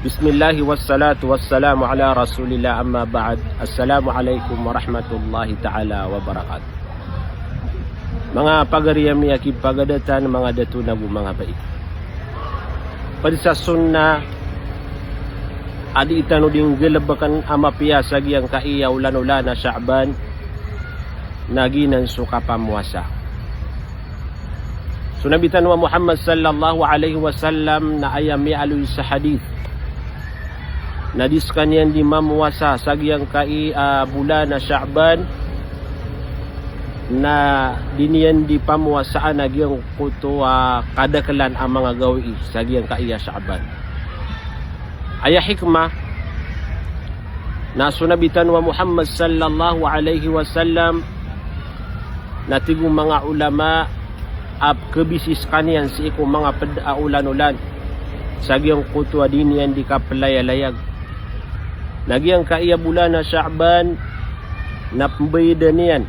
Bismillahi wassalatu wassalamu ala rasulillah amma ba'd. Assalamualaikum warahmatullahi ta'ala wabarakatuh. Mga pagariyami akib pagadatan, mga datu na mga bait. Pada sa sunna, adi itano ding galabakan ama piyasa giyang kaiya ulan-ulan na Sha'ban, naginan suka pamuasa. Sunabitan wa Muhammad sallallahu alaihi wasallam na ayami aluy sa hadith. Nadiskan yan di mamuasa sa giyang bulan na Sha'ban na diniyan di pamuasaan na giyang kuto kadakalan ang mga gawi sa giyang kaiya Sha'ban. Aya hikmah na sunabitan wa Muhammad sallallahu alaihi wasallam na tigong mga ulama ap kebisis kanian si iku mga ulan-ulan sa giyang kuto diniyan di kapalayalayag. Nagyang kaiya bulan na Sha'ban na pembayda niyan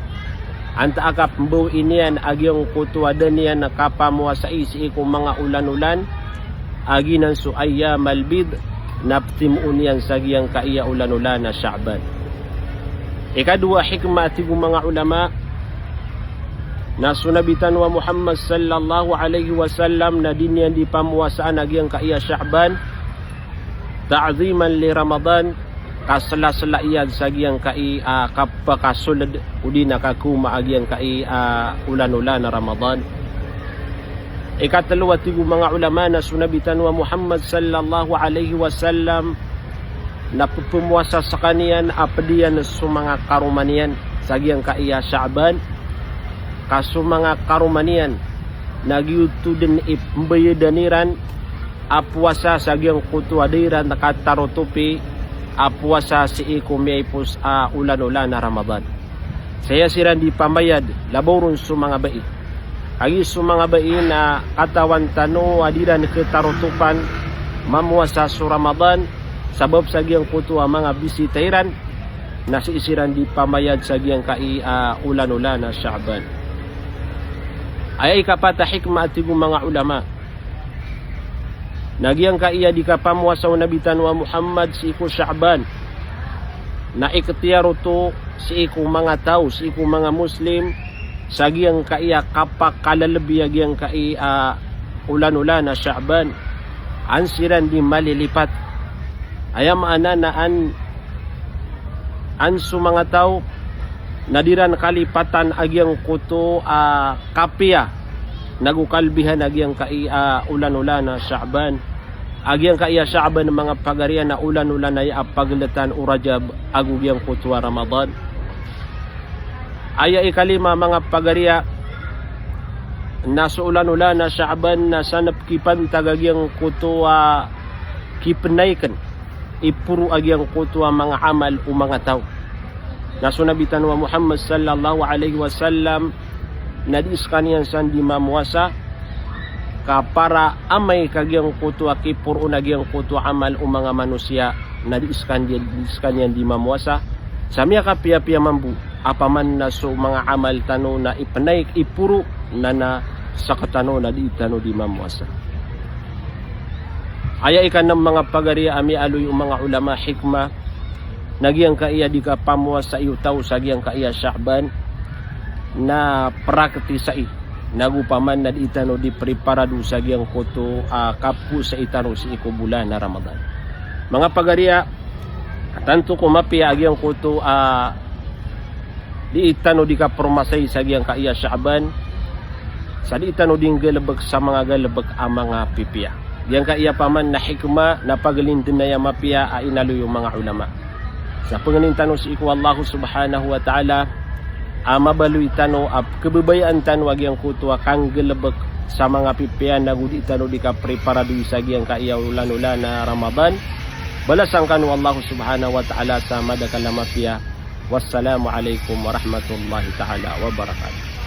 anta akap pembaw inian agyang kutuada niyan na kapamuasai si ikong mga ulan-ulan agi ng suaya malbid na ptimuun niyan sa giyang kaiya ulan-ulan na Sha'ban. Ikadua hikmah tigong mga ulama na sunabitan wa Muhammad sallallahu alaihi wasallam na din yan di pamuasaan agyang kaiya Sha'ban ta'ziman li Ramadan kasala-sala iyan sa giyang kapakasulad udi nakakuma agyang ulan-ulan na Ramadan. Ikatalawa tigo mga ulama na sunabitan wa Muhammad sallallahu alaihi wasallam na pumuasa sa kaniyan apadiyan sa mga karumanian sa giyang kaiya Sha'ban kaso mga karumanian nagyuto din ipmbayadaniran apuasa sa giyang kutuadiran nakatarotupi apuasa si iku miyaypos ulan-ulan na Ramadan. Saya siran di pamayad laborun su mga bai. Agi su mga bai na katawan tano adiran ketarutupan mamuasa su Ramadan sabab sa giyang kutua mga bisitairan na isiran di pamayad sa giyang ulan-ulan na Sha'ban. Ay kapata hikmah tigong mga ulama. Nagyang kaiya di kapamuasa nabitan wa Muhammad si iku Sha'ban na ikatiyaro to si iku mga tao, si iku mga Muslim sa giyang kaiya kapakalalabi agiyang ulan-ulan na Sha'ban ansiran di malilipat ayam ana na an su mga tao nadiran kalipatan agiyang kuto kapia nagukalbihan agyang ulan-ulan na Sha'ban agyang kaiya Sha'ban ng mga pagarian na ulan-ulan ay apaglatan o Rajab agugyang kutwa Ramadan. Aya ikalima mga pagaria na sa ulan-ulan na Sha'ban na sanap kipan tagagyang kutwa kipnaikan ipuro agyang kutwa mga amal o mga tao. Nasunabitan wa Muhammad sallallahu alaihi wasallam nadis kaniyan sandi mamuasa ka para amay kagyang kutu akipuro nagyang kutu amal o mga manusia nadis kaniyan di mamuasa samya ka pia mambu apaman na so mga amal tano na ipanay ipuro na sa katano na di tano di mamuasa. Aya ikan ng mga pagariya ami aloy mga ulama hikmah nagyang kaiya di ka pamuasa iyo tao sa gyang kaiya Sha'ban na praktisai nagupaman na itano di preparado sa giyang koto kapu sa itano si iko bulan na Ramadan. Mga pagariya tanto kumapi agyang koto di itano di ka promasay sa giyang kaiya Sha'ban sa di itano ding galabag sa mga galabag ang mga pipiya. Giyang kaiya paman na hikma na pagalindin na yamapiya inalo yung mga ulama. Sa pangalintano si iko Allah subhanahu wa ta'ala mabaluy tano kebebayaan tano agyang kutwa kang gelebek sa mga pipian na gudi tano di ka preparado sa giyang kaiya ulan-ulan na Ramadan. Balasang kanu Allah subhanahu wa ta'ala sa madakalamapya. Wassalamu alaikum warahmatullahi ta'ala wabarakatuh.